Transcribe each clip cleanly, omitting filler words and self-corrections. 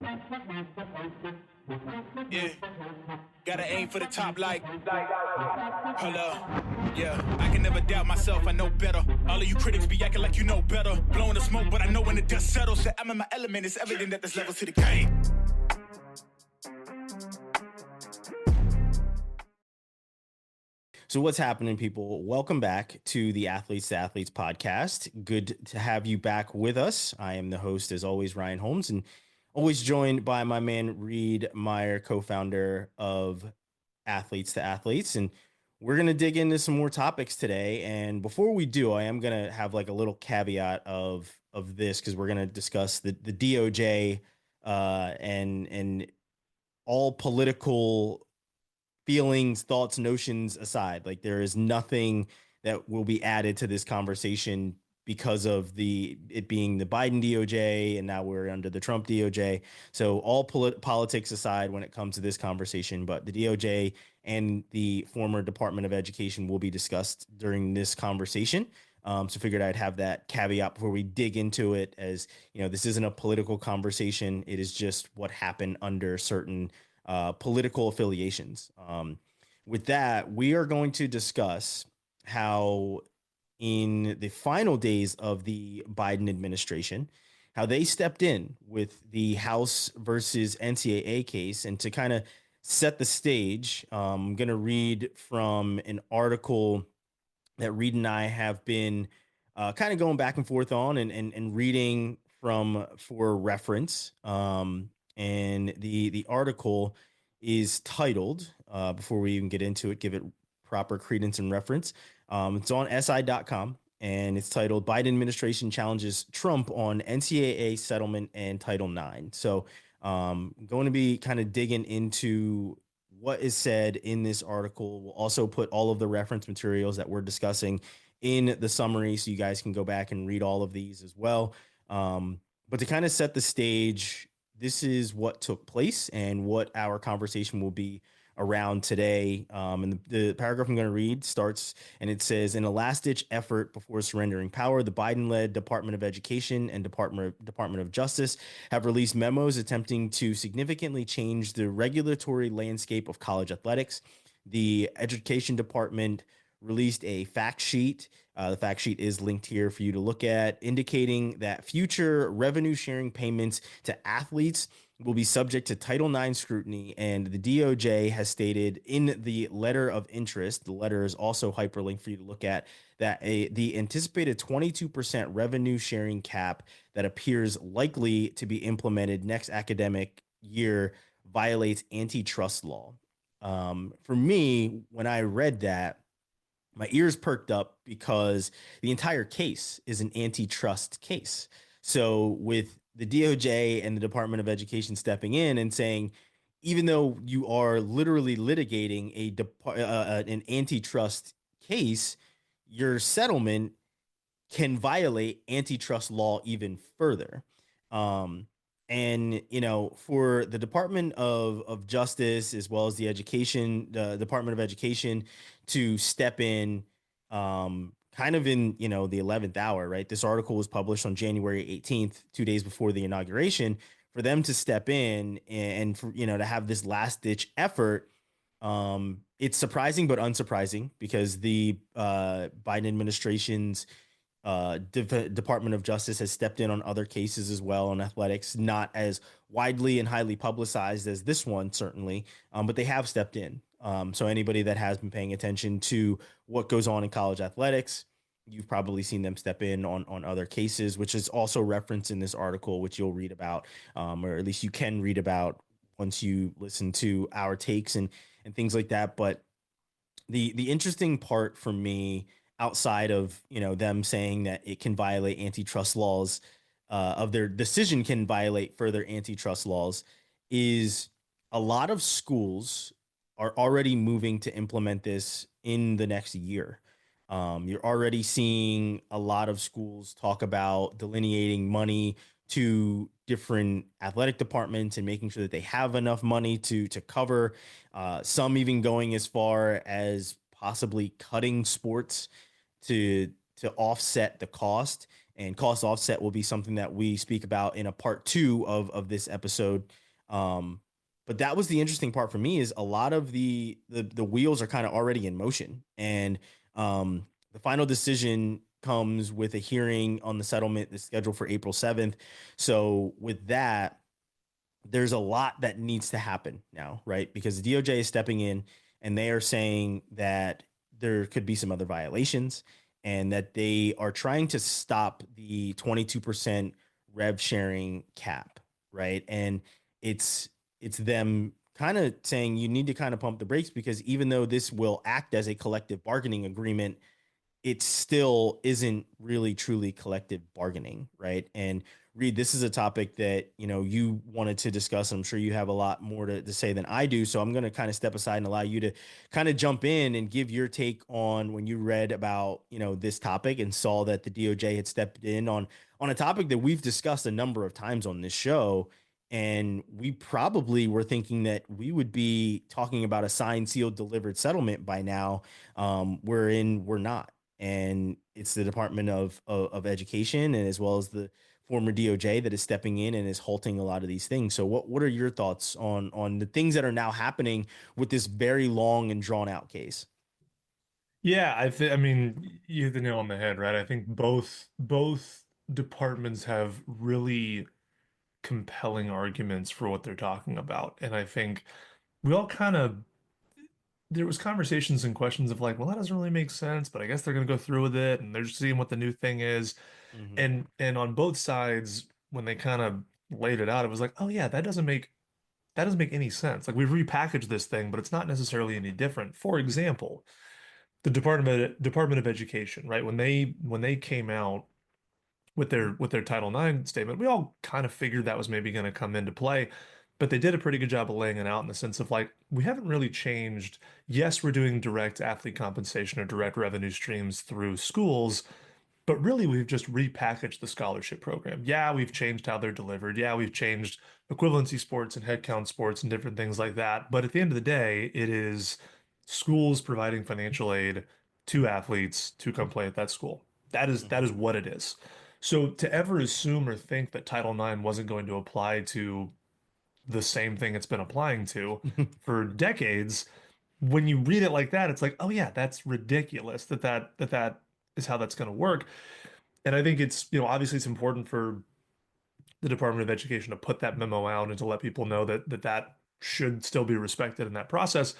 Yeah, gotta aim for the top like, hold up. Yeah, I can never doubt myself, I know better. All of you critics be acting like you know better. Blowing the smoke, but I know when the dust settles that I'm in my element. It's evident that there's levels to the game. So what's happening, people? Welcome back to the Athletes to Athletes podcast. Good to have you back with us. I am the host, as always, Ryan Holmes, and always joined by my man Reed Meyer, co-founder of Athletes to Athletes. And we're gonna dig into some more topics today. And before we do, I am gonna have like a little caveat of this because we're gonna discuss the DOJ and all political feelings, thoughts, notions aside. Like there is nothing that will be added to this conversation because of it being the Biden DOJ and now we're under the Trump DOJ. So all politics aside when it comes to this conversation, but the DOJ and the former Department of Education will be discussed during this conversation. So figured I'd have that caveat before we dig into it, as you know, this isn't a political conversation. It is just what happened under certain political affiliations. With that, we are going to discuss how, in the final days of the Biden administration, how they stepped in with the House versus NCAA case. And to kind of set the stage, I'm going to read from an article that Reed and I have been kind of going back and forth on and reading from for reference. And the article is titled, before we even get into it, give it proper credence and reference. It's on SI.com and it's titled Biden Administration Challenges Trump on NCAA Settlement and Title IX. So going to be kind of digging into what is said in this article. We'll also put all of the reference materials that we're discussing in the summary so you guys can go back and read all of these as well. But to kind of set the stage, this is what took place and what our conversation will be around today. And the paragraph I'm going to read starts and it says, in a last ditch effort before surrendering power, the Biden led Department of Education and Department of Justice have released memos attempting to significantly change the regulatory landscape of college athletics. The Education Department released a fact sheet. The fact sheet is linked here for you to look at, indicating that future revenue sharing payments to athletes will be subject to Title IX scrutiny. And the DOJ has stated in the letter of interest, the letter is also hyperlinked for you to look at, that the anticipated 22% revenue sharing cap that appears likely to be implemented next academic year violates antitrust law. For me, when I read that, my ears perked up because the entire case is an antitrust case. So with the DOJ and the Department of Education stepping in and saying, even though you are literally litigating an antitrust case, your settlement can violate antitrust law even further. Um, and you know, for the Department of Justice as well as the Department of Education to step in, kind of in, you know, the 11th hour, right? This article was published on January 18th, 2 days before the inauguration. For them to step in and for, you know, to have this last ditch effort, it's surprising but unsurprising because the Biden administration's Department of Justice has stepped in on other cases as well on athletics, not as widely and highly publicized as this one, certainly, but they have stepped in. So anybody that has been paying attention to what goes on in college athletics, you've probably seen them step in on other cases, which is also referenced in this article, which you'll read about, or at least you can read about once you listen to our takes and things like that. But the interesting part for me, outside of, you know, them saying that it can violate antitrust laws, of their decision can violate further antitrust laws, is a lot of schools are already moving to implement this in the next year. You're already seeing a lot of schools talk about delineating money to different athletic departments and making sure that they have enough money to cover. Some even going as far as possibly cutting sports to offset the cost. and cost offset will be something that we speak about in a part two of this episode. But that was the interesting part for me is a lot of the wheels are kind of already in motion, and the final decision comes with a hearing on the settlement that's scheduled for April 7th. So with that, there's a lot that needs to happen now, right? Because the DOJ is stepping in and they are saying that there could be some other violations and that they are trying to stop the 22% rev sharing cap, right? And it's them kind of saying you need to kind of pump the brakes because even though this will act as a collective bargaining agreement, it still isn't really truly collective bargaining, right? And Reed, this is a topic that you wanted to discuss. I'm sure you have a lot more to say than I do. So I'm going to kind of step aside and allow you to kind of jump in and give your take on when you read about this topic and saw that the DOJ had stepped in on a topic that we've discussed a number of times on this show. And we probably were thinking that we would be talking about a signed, sealed, delivered settlement by now. We're not, and it's the Department of Education and as well as the former DOJ that is stepping in and is halting a lot of these things. So what are your thoughts on the things that are now happening with this very long and drawn out case? Yeah, I mean, you hit the nail on the head, right? I think both departments have really compelling arguments for what they're talking about. And I think we all kind of there was conversations and questions of like, well, that doesn't really make sense, but I guess they're gonna go through with it and they're just seeing what the new thing is. Mm-hmm. And on both sides, when they kind of laid it out, it was like, oh yeah, that doesn't make any sense. Like we've repackaged this thing, but it's not necessarily any different. For example, the Department of Education, right? When they came out with their Title IX statement, we all kind of figured that was maybe going to come into play, but they did a pretty good job of laying it out in the sense of like we haven't really changed. Yes, we're doing direct athlete compensation or direct revenue streams through schools, but really, we've just repackaged the scholarship program. Yeah, we've changed how they're delivered. Yeah, we've changed equivalency sports and headcount sports and different things like that. But at the end of the day, it is schools providing financial aid to athletes to come play at that school. That is what it is. So to ever assume or think that Title IX wasn't going to apply to the same thing it's been applying to for decades, when you read it like that, it's like, oh yeah, that's ridiculous that is how that's going to work. And I think obviously it's important for the Department of Education to put that memo out and to let people know that should still be respected in that process.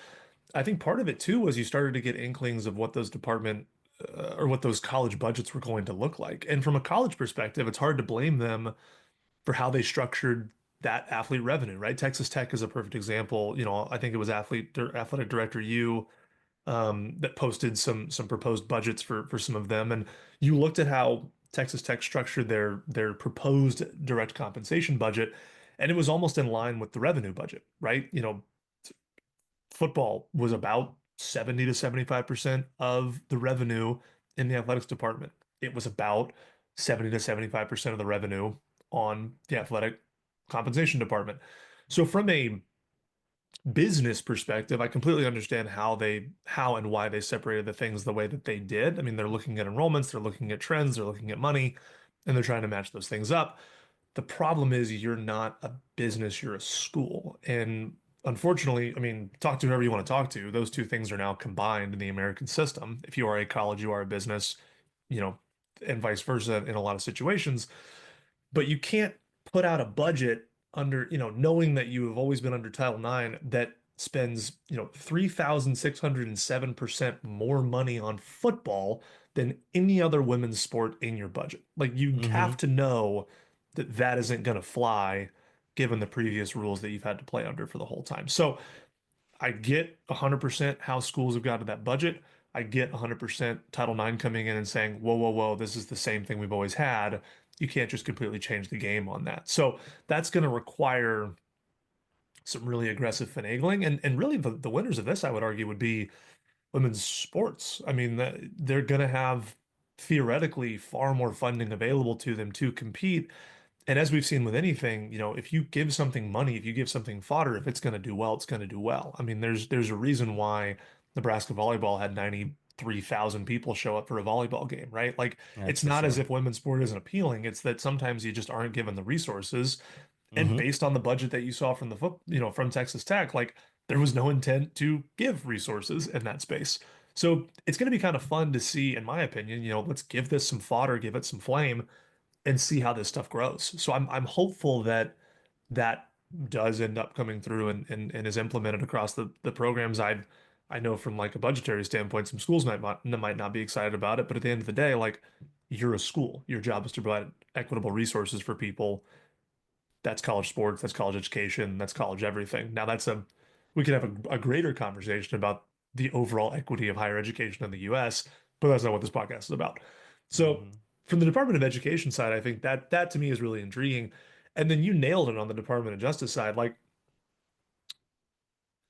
I think part of it too was you started to get inklings of what those department or what those college budgets were going to look like. And from a college perspective, it's hard to blame them for how they structured that athlete revenue, right? Texas Tech is a perfect example. I think it was athletic director that posted some proposed budgets for some of them, and you looked at how Texas Tech structured their proposed direct compensation budget, and it was almost in line with the revenue budget, right? Football was about 70 to 75% of the revenue in the athletics department. It was about 70 to 75% of the revenue on the athletic compensation department. So from a business perspective, I completely understand how and why they separated the things the way that they did. I mean, they're looking at enrollments, they're looking at trends, they're looking at money, and they're trying to match those things up. The problem is you're not a business, you're a school. And unfortunately, I mean, talk to whoever you want to talk to. Those two things are now combined in the American system. If you are a college, you are a business, you know, and vice versa in a lot of situations. But you can't put out a budget under, knowing that you have always been under Title IX that spends, 3,607% more money on football than any other women's sport in your budget. Like you Mm-hmm. have to know that that isn't going to fly given the previous rules that you've had to play under for the whole time. So I get 100% how schools have got to that budget. I get 100% Title IX coming in and saying, whoa, whoa, whoa, this is the same thing we've always had. You can't just completely change the game on that. So that's going to require some really aggressive finagling. And really, the winners of this, I would argue, would be women's sports. I mean, they're going to have theoretically far more funding available to them to compete. And as we've seen with anything, if you give something money, if you give something fodder, if it's going to do well, it's going to do well. I mean, there's a reason why Nebraska volleyball had 90 3,000 people show up for a volleyball game, right? Like That's it's for not as sure. if women's sport isn't appealing. It's that sometimes you just aren't given the resources. And Hmm. based on the budget that you saw from from Texas Tech, like there was no intent to give resources in that space. So it's going to be kind of fun to see, in my opinion, let's give this some fodder, give it some flame, and see how this stuff grows. So I'm hopeful that that does end up coming through and is implemented across the programs. I know from like a budgetary standpoint, some schools might not be excited about it, but at the end of the day, like you're a school. Your job is to provide equitable resources for people. That's college sports, that's college education, that's college everything. Now we could have a greater conversation about the overall equity of higher education in the US, but that's not what this podcast is about. So Hmm. from the Department of Education side, I think that to me is really intriguing. And then you nailed it on the Department of Justice side. Like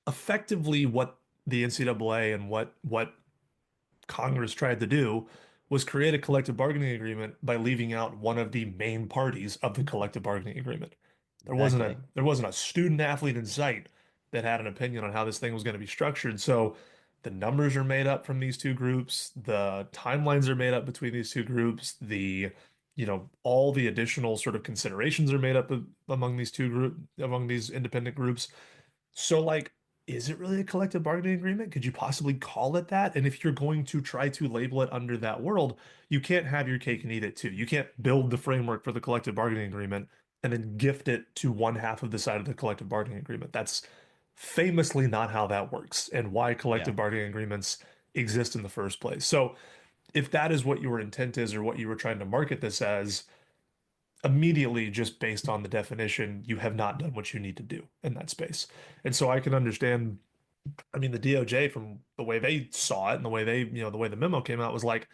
effectively what the NCAA and what Congress tried to do was create a collective bargaining agreement by leaving out one of the main parties of the collective bargaining agreement. Exactly. There wasn't a student athlete in sight that had an opinion on how this thing was going to be structured. So the numbers are made up from these two groups, the timelines are made up between these two groups, all the additional sort of considerations are made up among these independent groups. So, like, is it really a collective bargaining agreement? Could you possibly call it that? And if you're going to try to label it under that world, you can't have your cake and eat it too. You can't build the framework for the collective bargaining agreement and then gift it to one half of the side of the collective bargaining agreement. That's famously not how that works and why Yeah. collective bargaining agreements exist in the first place. So, if that is what your intent is or what you were trying to market this as, immediately just based on the definition, you have not done what you need to do in that space. And so I can understand, I mean, the DOJ from the way they saw it and the way the way the memo came out was like,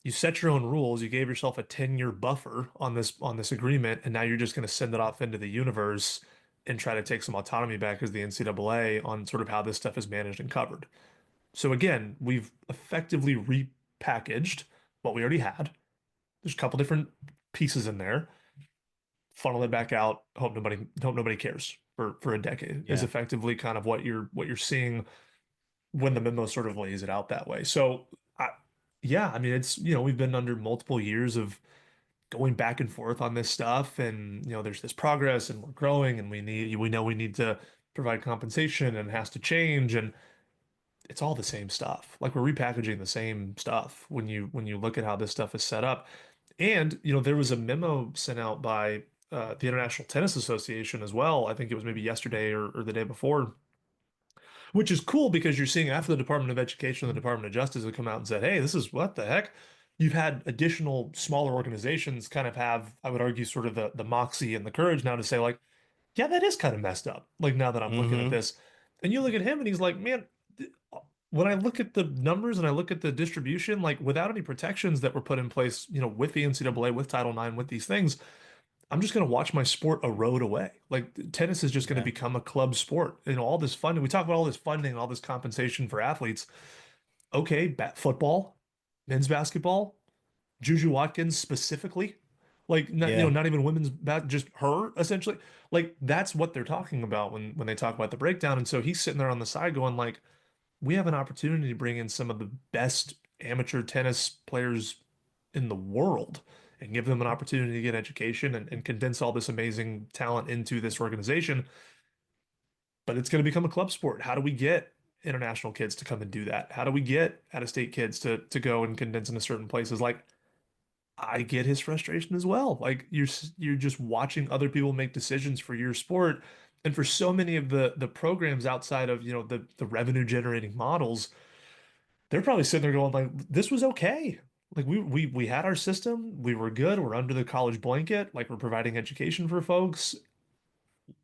you set your own rules, you gave yourself a 10-year buffer on this agreement, and now you're just going to send it off into the universe and try to take some autonomy back as the NCAA on sort of how this stuff is managed and covered. So again, we've effectively repackaged what we already had. There's a couple different pieces in there, funnel it back out, hope nobody cares for a decade is Yeah. effectively kind of what you're seeing when the memo sort of lays it out that way. So I, yeah, I mean it's we've been under multiple years of going back and forth on this stuff, and there's this progress and we're growing and we know we need to provide compensation and it has to change, and it's all the same stuff. Like we're repackaging the same stuff when you look at how this stuff is set up. And, there was a memo sent out by the International Tennis Association as well. I think it was maybe yesterday or the day before, which is cool because you're seeing after the Department of Education and the Department of Justice have come out and said, hey, this is what the heck? You've had additional smaller organizations kind of have, I would argue, sort of the moxie and the courage now to say, like, yeah, that is kind of messed up. Like now that I'm looking at Hmm. this, and you look at him and he's like, man, when I look at the numbers and I look at the distribution, like without any protections that were put in place, with the NCAA, with Title IX, with these things, I'm just going to watch my sport erode away. Like tennis is just going to Yeah. become a club sport. All this funding, we talk about all this funding and all this compensation for athletes. Okay, football, men's basketball, Juju Watkins specifically, like not, Yeah. not even just her essentially. Like that's what they're talking about when they talk about the breakdown. And so he's sitting there on the side going like, we have an opportunity to bring in some of the best amateur tennis players in the world and give them an opportunity to get education and condense all this amazing talent into this organization. But it's going to become a club sport. How do we get international kids to come and do that? How do we get out of state kids to go and condense into certain places? Like I get his frustration as well. Like you're just watching other people make decisions for your sport. And for so many of the programs outside of, the revenue generating models, they're probably sitting there going like, this was okay. Like we had our system, we were good, we're under the college blanket, like we're providing education for folks.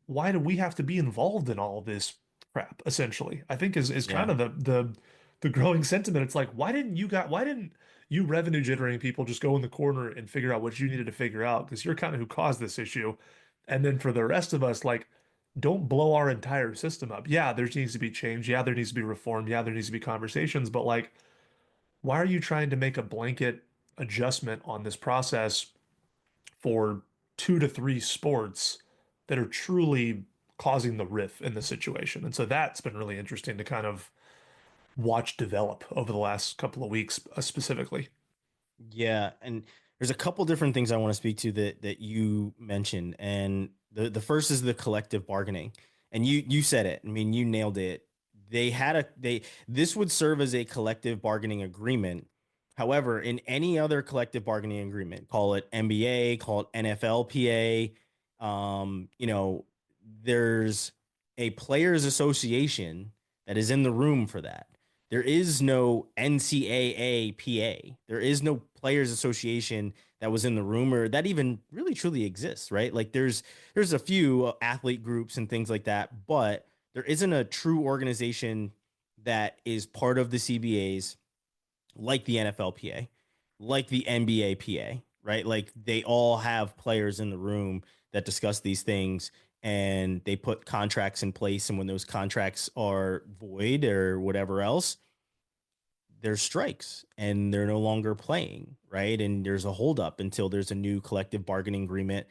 Why do we have to be involved in all of this crap, essentially? I think is kind Yeah. of the growing sentiment. It's like, why didn't you revenue generating people just go in the corner and figure out what you needed to figure out? Because you're kind of who caused this issue. And then for the rest of us, like, don't blow our entire system up. Yeah, there needs to be change. Yeah, there needs to be reform. Yeah, there needs to be conversations. But like, why are you trying to make a blanket adjustment on this process for 2 to 3 sports that are truly causing the riff in the situation? And so that's been really interesting to kind of watched develop over the last couple of weeks, specifically. Yeah, and there's a couple different things I want to speak to that you mentioned, and the first is the collective bargaining, and you said it. I mean, you nailed it. They this would serve as a collective bargaining agreement. However, in any other collective bargaining agreement, call it NBA, call it NFLPA, there's a players association that is in the room for that. There is no NCAA PA. There is no players association that was in the room or that even really truly exists, right? Like there's a few athlete groups and things like that, but there isn't a true organization that is part of the CBAs like the NFLPA, like the NBAPA, right? Like they all have players in the room that discuss these things and they put contracts in place. And when those contracts are void or whatever else, there's strikes and they're no longer playing, right? And there's a holdup until there's a new collective bargaining agreement,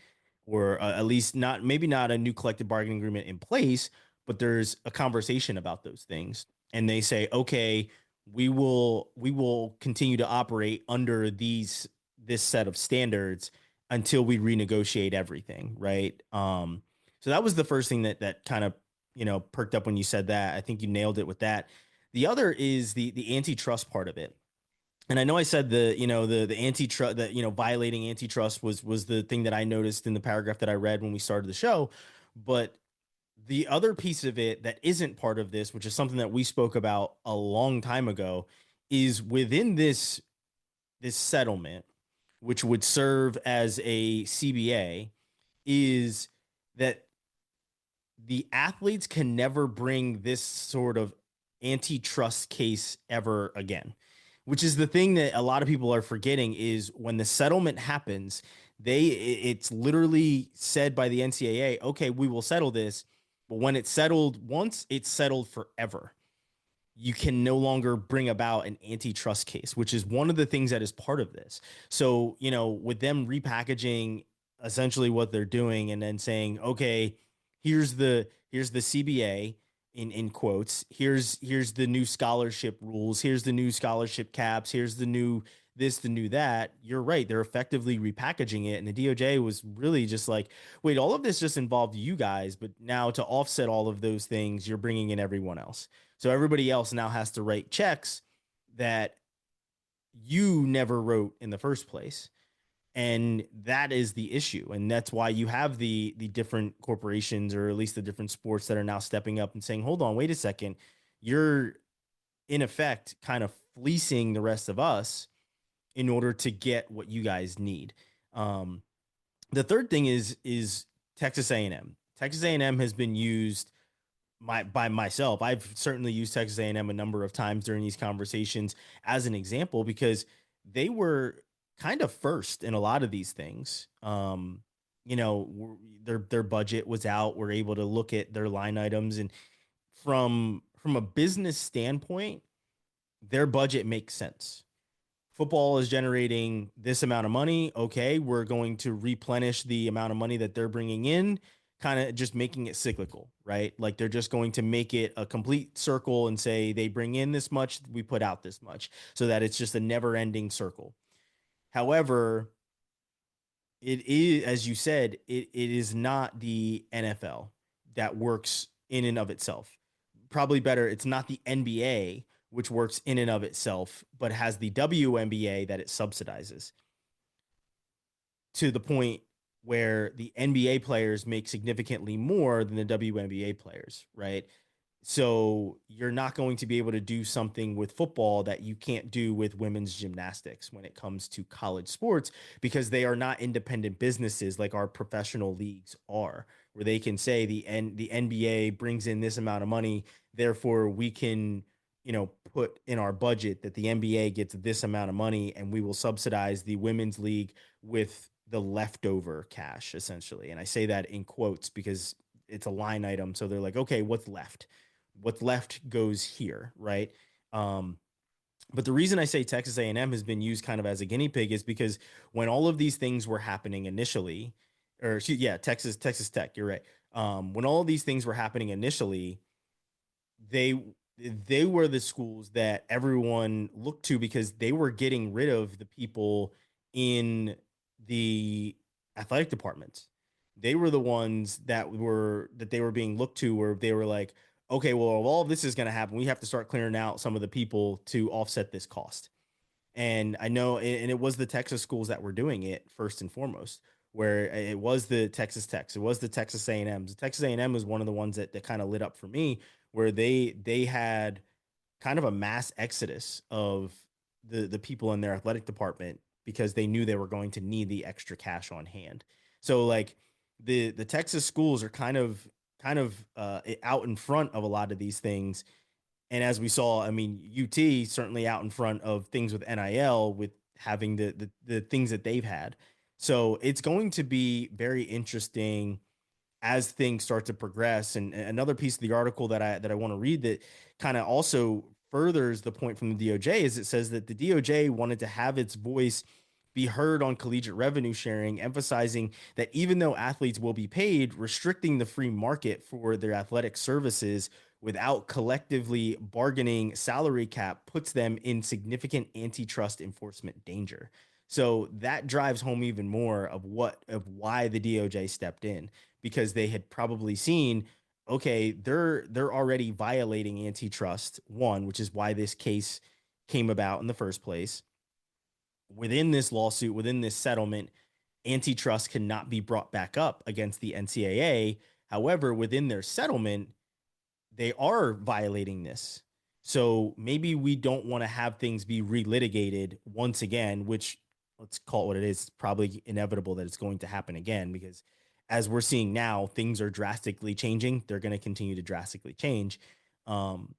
or at least not, maybe not a new collective bargaining agreement in place, but there's a conversation about those things. And they say, okay, we will continue to operate under this set of standards until we renegotiate everything, right? So that was the first thing that kind of perked up when you said that. I think you nailed it with that. The other is the antitrust part of it. And I know I said the antitrust, that violating antitrust was the thing that I noticed in the paragraph that I read when we started the show. But the other piece of it that isn't part of this, which is something that we spoke about a long time ago, is within this settlement, which would serve as a CBA, is that the athletes can never bring this sort of antitrust case ever again, which is the thing that a lot of people are forgetting. Is when the settlement happens, it's literally said by the NCAA, okay, we will settle this, but when it's settled once, it's settled forever. You can no longer bring about an antitrust case, which is one of the things that is part of this. So, with them repackaging essentially what they're doing and then saying, okay, here's the CBA in quotes, here's the new scholarship rules, here's the new scholarship caps, here's the new this, the new that. You're right. They're effectively repackaging it. And the DOJ was really just like, wait, all of this just involved you guys, but now to offset all of those things, you're bringing in everyone else. So everybody else now has to write checks that you never wrote in the first place. And that is the issue. And that's why you have the different corporations, or at least the different sports, that are now stepping up and saying, hold on, wait a second. You're in effect kind of fleecing the rest of us in order to get what you guys need. Um, the third thing is Texas A&M. Texas A&M has been used by myself. I've certainly used Texas A&M a number of times during these conversations as an example, because they were kind of first in a lot of these things. Their budget was out. We're able to look at their line items, and from a business standpoint, their budget makes sense. Football is generating this amount of money. Okay, we're going to replenish the amount of money that they're bringing in, kind of just making it cyclical, right? Like they're just going to make it a complete circle and say they bring in this much, we put out this much, so that it's just a never ending circle. However, it is, as you said, it is not the NFL that works in and of itself. Probably better, it's not the NBA, which works in and of itself, but has the WNBA that it subsidizes, to the point where the NBA players make significantly more than the WNBA players, right? So you're not going to be able to do something with football that you can't do with women's gymnastics when it comes to college sports, because they are not independent businesses like our professional leagues are, where they can say the NBA brings in this amount of money, therefore we can, put in our budget that the NBA gets this amount of money and we will subsidize the women's league with the leftover cash, essentially. And I say that in quotes because it's a line item. So they're like, okay, what's left? What's left goes here, right? Um, but the reason I say Texas A&M has been used kind of as a guinea pig is because when all of these things were happening initially, yeah, Texas Tech, you're right. When all of these things were happening initially, they they were the schools that everyone looked to because they were getting rid of the people in the athletic departments. They were the ones that they were being looked to, where they were like, okay, well, if all of this is going to happen, we have to start clearing out some of the people to offset this cost. And I know, and it was the Texas schools that were doing it first and foremost, where it was the Texas Techs, it was the Texas A&Ms. The Texas A&M was one of the ones that kind of lit up for me, where they had kind of a mass exodus of the people in their athletic department because they knew they were going to need the extra cash on hand. So like the Texas schools are kind of out in front of a lot of these things, and as we saw, I mean, UT certainly out in front of things with NIL, with having the things that they've had. So it's going to be very interesting as things start to progress. And another piece of the article that I want to read that kind of also furthers the point from the DOJ is it says that the DOJ wanted to have its voice be heard on collegiate revenue sharing, emphasizing that even though athletes will be paid, restricting the free market for their athletic services without collectively bargaining salary cap puts them in significant antitrust enforcement danger. So that drives home even more of why the DOJ stepped in, because they had probably seen, okay, they're already violating antitrust, one, which is why this case came about in the first place. Within this lawsuit, within this settlement, antitrust cannot be brought back up against the NCAA. However, within their settlement, they are violating this. So maybe we don't want to have things be relitigated once again, which, let's call it what it is, probably inevitable that it's going to happen again, because as we're seeing now, things are drastically changing. They're going to continue to drastically change. Um,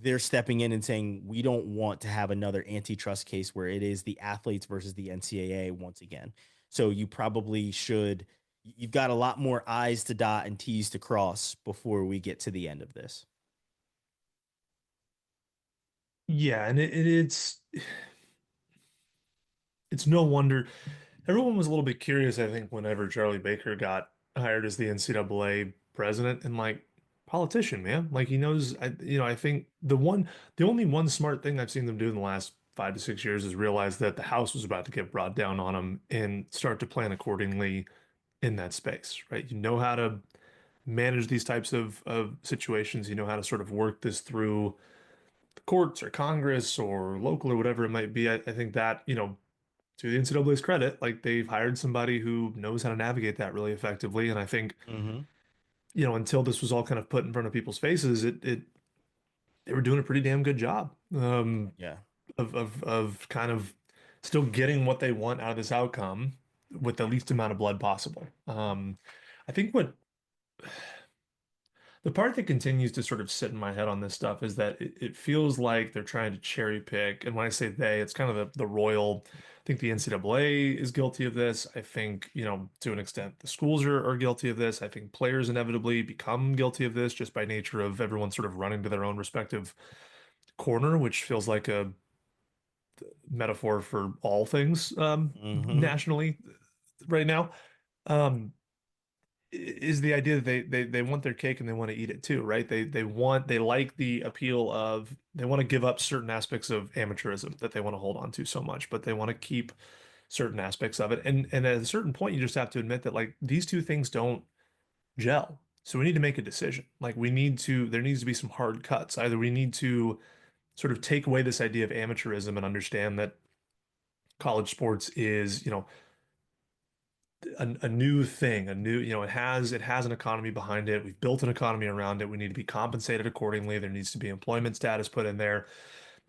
they're stepping in and saying, we don't want to have another antitrust case where it is the athletes versus the NCAA once again. So you probably should, you've got a lot more I's to dot and T's to cross before we get to the end of this. Yeah, and it's no wonder everyone was a little bit curious, I think, whenever Charlie Baker got hired as the NCAA president, and like politician, man. Like he knows, I think the only one smart thing I've seen them do in the last 5 to 6 years is realize that the house was about to get brought down on them and start to plan accordingly in that space, right? You know how to manage these types of situations. You know how to sort of work this through the courts or Congress or local or whatever it might be. I think that, to the NCAA's credit, like they've hired somebody who knows how to navigate that really effectively. And I think, Mm-hmm. until this was all kind of put in front of people's faces, they were doing a pretty damn good job Yeah. of kind of still getting what they want out of this outcome with the least amount of blood possible. I think what the part that continues to sort of sit in my head on this stuff is that it feels like they're trying to cherry pick. And when I say they, it's kind of the royal. I think the NCAA is guilty of this. I think, to an extent, the schools are guilty of this. I think players inevitably become guilty of this just by nature of everyone sort of running to their own respective corner, which feels like a metaphor for all things Mm-hmm. nationally right now. Um, is the idea that they want their cake and they want to eat it too, right? They like the appeal of they want to give up certain aspects of amateurism that they want to hold on to so much, but they want to keep certain aspects of it. And at a certain point, you just have to admit that like these two things don't gel. So we need to make a decision. Like there needs to be some hard cuts. Either we need to sort of take away this idea of amateurism and understand that college sports is, a new thing, it has an economy behind it. We've built an economy around it. We need to be compensated accordingly. There needs to be employment status put in there.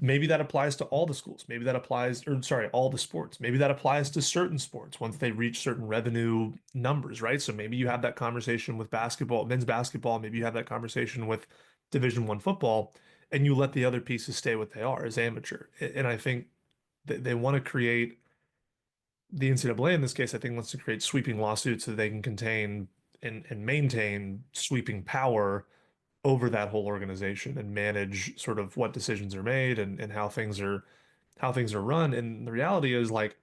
Maybe that applies to all the schools. Maybe that applies, or sorry, all the sports. Maybe that applies to certain sports once they reach certain revenue numbers, right? So maybe you have that conversation with basketball, men's basketball. Maybe you have that conversation with Division I football, and you let the other pieces stay what they are as amateur. And I think they want to create the NCAA in this case, I think, wants to create sweeping lawsuits so they can contain and maintain sweeping power over that whole organization and manage sort of what decisions are made and how things are run. And the reality is like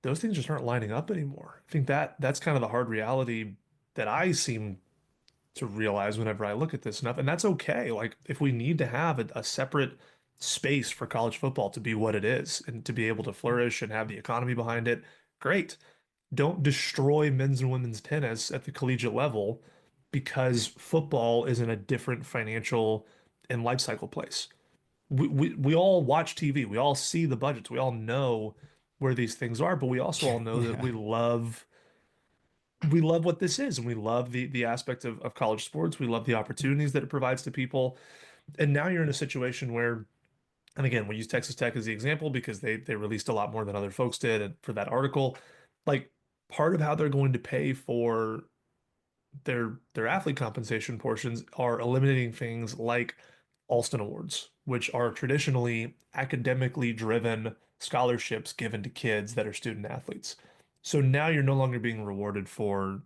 those things just aren't lining up anymore. I think that's kind of the hard reality that I seem to realize whenever I look at this enough. And that's okay. Like, if we need to have a separate space for college football to be what it is and to be able to flourish and have the economy behind it, great. Don't destroy men's and women's tennis at the collegiate level because football is in a different financial and life cycle place. We all watch TV. We all see the budgets. We all know where these things are, but we also all know that Yeah. we love what this is, and we love the aspect of college sports. We love the opportunities that it provides to people. And now you're in a situation where, and again, we use Texas Tech as the example because they released a lot more than other folks did and for that article. Like, part of how they're going to pay for their athlete compensation portions are eliminating things like Alston Awards, which are traditionally academically driven scholarships given to kids that are student athletes. So now you're no longer being rewarded for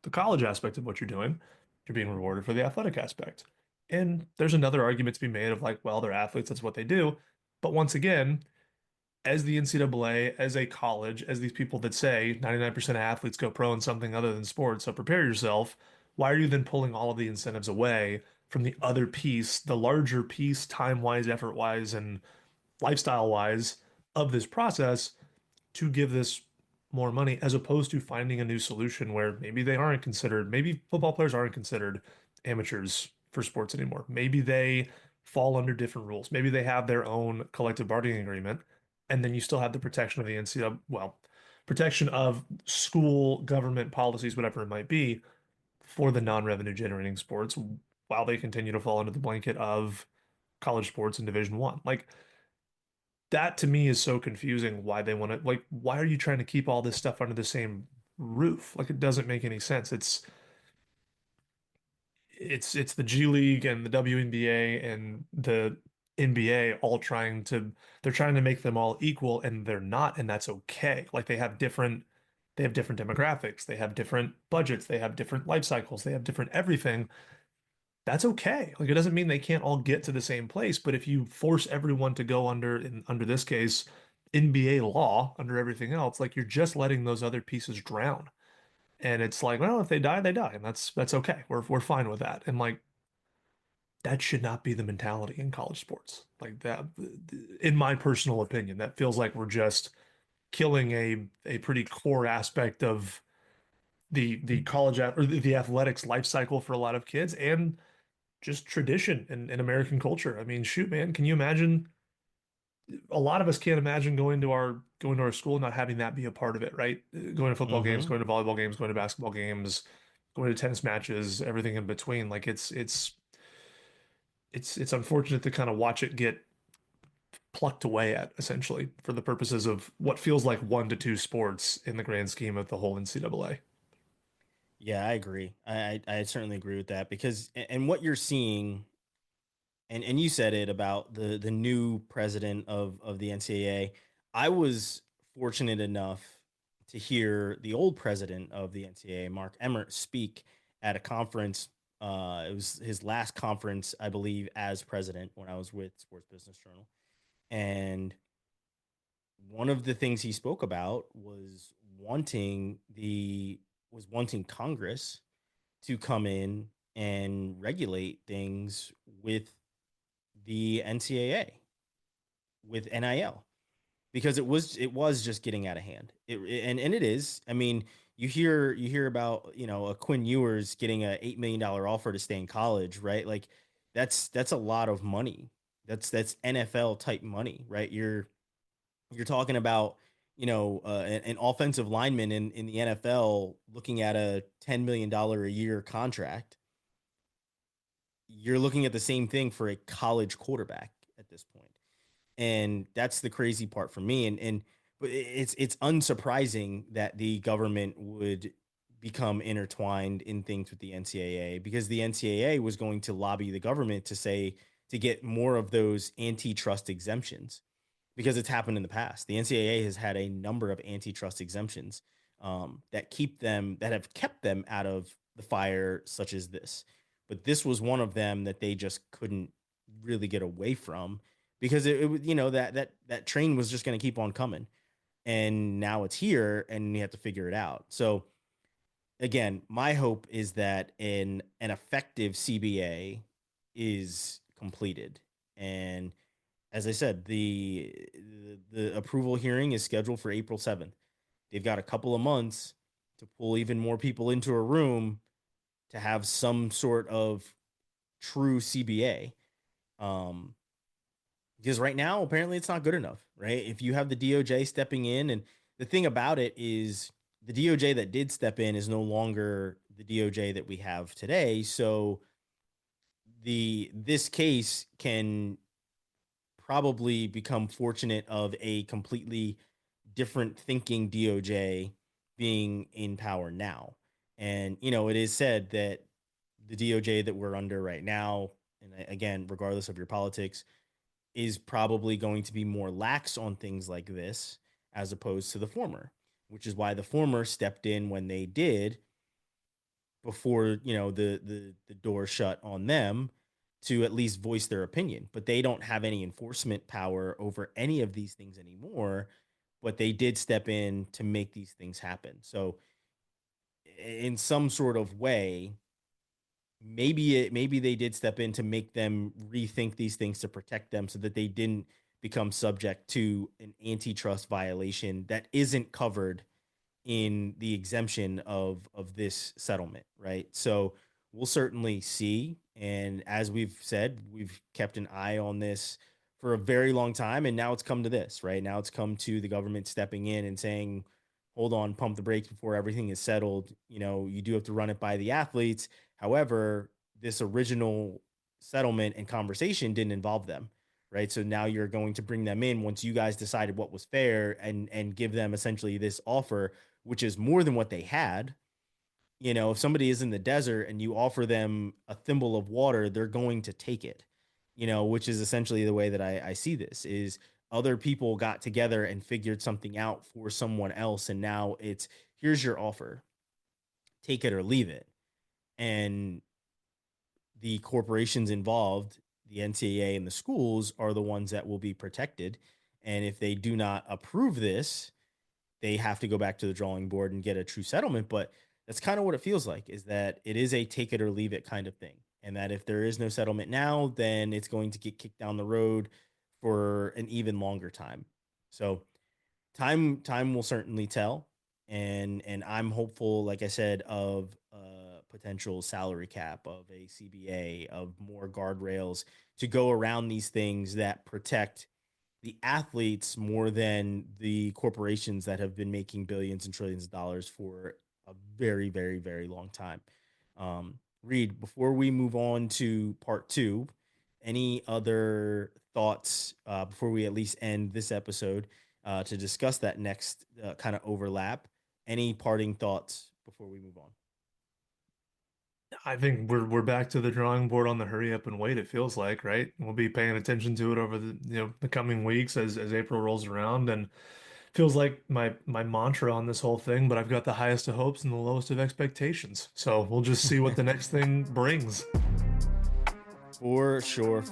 the college aspect of what you're doing. You're being rewarded for the athletic aspect. And there's another argument to be made of like, well, they're athletes, that's what they do. But once again, as the NCAA, as a college, as these people that say 99% of athletes go pro in something other than sports, so prepare yourself. Why are you then pulling all of the incentives away from the other piece, the larger piece, time-wise, effort-wise, and lifestyle-wise of this process to give this more money as opposed to finding a new solution where maybe they aren't considered, maybe football players aren't considered amateurs for sports anymore. Maybe they fall under different rules. Maybe they have their own collective bargaining agreement, and then you still have the protection of the NCAA, well, protection of school government policies, whatever it might be, for the non-revenue generating sports while they continue to fall under the blanket of college sports in Division One. Like, that to me is so confusing why they want to, like, why are you trying to keep all this stuff under the same roof? Like, it doesn't make any sense. It's the G League and the WNBA and the NBA all they're trying to make them all equal, and they're not, and that's okay. Like, they have different demographics, they have different budgets, they have different life cycles, they have different everything. That's okay. Like, it doesn't mean they can't all get to the same place, but if you force everyone to go under this case, NBA law under everything else, like, you're just letting those other pieces drown. And it's like, well, if they die, they die, and that's okay. We're fine with that. And like, that should not be the mentality in college sports. Like that, in my personal opinion, that feels like we're just killing a pretty core aspect of the college or the athletics life cycle for a lot of kids and just tradition in American culture. I mean, shoot, man, can you imagine? A lot of us can't imagine going to our school and not having that be a part of it, right? Going to football games, Hmm. going to volleyball games, going to basketball games, going to tennis matches, everything in between. Like, it's unfortunate to kind of watch it get plucked away at essentially for the purposes of what feels like one to two sports in the grand scheme of the whole NCAA. Yeah, I agree. I certainly agree with that because and what you're seeing, and you said it about the new president of the NCAA. I was fortunate enough to hear the old president of the NCAA, Mark Emmert, speak at a conference. It was his last conference, I believe, as president when I was with Sports Business Journal. And one of the things he spoke about was wanting Congress to come in and regulate things with the NCAA with NIL because it was just getting out of hand. And it is. I mean, you hear about a Quinn Ewers getting a $8 million offer to stay in college, right? Like that's a lot of money. That's NFL type money, right? You're talking about an offensive lineman in the NFL looking at a $10 million a year contract. You're looking at the same thing for a college quarterback at this point. And that's the crazy part for me. And but it's unsurprising that the government would become intertwined in things with the NCAA because the NCAA was going to lobby the government to get more of those antitrust exemptions because it's happened in the past. The NCAA has had a number of antitrust exemptions that have kept them out of the fire, such as this. But this was one of them that they just couldn't really get away from because that train was just going to keep on coming, and now it's here, and you have to figure it out. So again, my hope is that an effective CBA is completed. And as I said, the approval hearing is scheduled for April 7th. They've got a couple of months to pull even more people into a room to have some sort of true CBA. Because right now, apparently, it's not good enough, right? If you have the DOJ stepping in, and the thing about it is the DOJ that did step in is no longer the DOJ that we have today. So this case can probably become fortunate of a completely different thinking DOJ being in power now. And, it is said that the DOJ that we're under right now, and again, regardless of your politics, is probably going to be more lax on things like this as opposed to the former, which is why the former stepped in when they did before, the door shut on them to at least voice their opinion. But they don't have any enforcement power over any of these things anymore, but they did step in to make these things happen. So in some sort of way, maybe they did step in to make them rethink these things to protect them so that they didn't become subject to an antitrust violation that isn't covered in the exemption of this settlement, right? So we'll certainly see. And as we've said, we've kept an eye on this for a very long time. And now it's come to this, right? Now it's come to the government stepping in and saying, hold on, pump the brakes before everything is settled. You do have to run it by the athletes. However, this original settlement and conversation didn't involve them, right? So now you're going to bring them in once you guys decided what was fair and give them essentially this offer, which is more than what they had. If somebody is in the desert and you offer them a thimble of water, they're going to take it, which is essentially the way that I see this is other people got together and figured something out for someone else. And now it's, here's your offer, take it or leave it. And the corporations involved, the NCAA and the schools, are the ones that will be protected. And if they do not approve this, they have to go back to the drawing board and get a true settlement. But that's kind of what it feels like, is that it is a take it or leave it kind of thing. And that if there is no settlement now, then it's going to get kicked down the road for an even longer time. So time will certainly tell. And I'm hopeful, like I said, of potential salary cap, of a CBA, of more guardrails to go around these things that protect the athletes more than the corporations that have been making billions and trillions of dollars for a very, very, very long time. Reed, before we move on to part 2, any other thoughts before we at least end this episode to discuss that next kind of overlap? Any parting thoughts before we move on? I think we're back to the drawing board on the hurry up and wait, it feels like, right? We'll be paying attention to it over the coming weeks as April rolls around, and feels like my mantra on this whole thing, but I've got the highest of hopes and the lowest of expectations. So we'll just see what the next thing brings. For sure.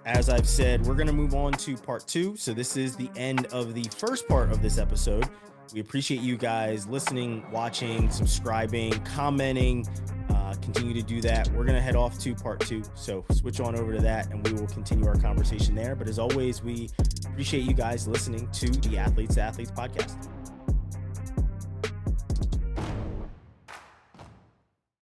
As I've said, we're going to move on to part 2. So this is the end of the first part of this episode. We appreciate you guys listening, watching, subscribing, commenting. Continue to do that. We're going to head off to part 2. So switch on over to that and we will continue our conversation there. But as always, we appreciate you guys listening to the Athletes to Athletes podcast.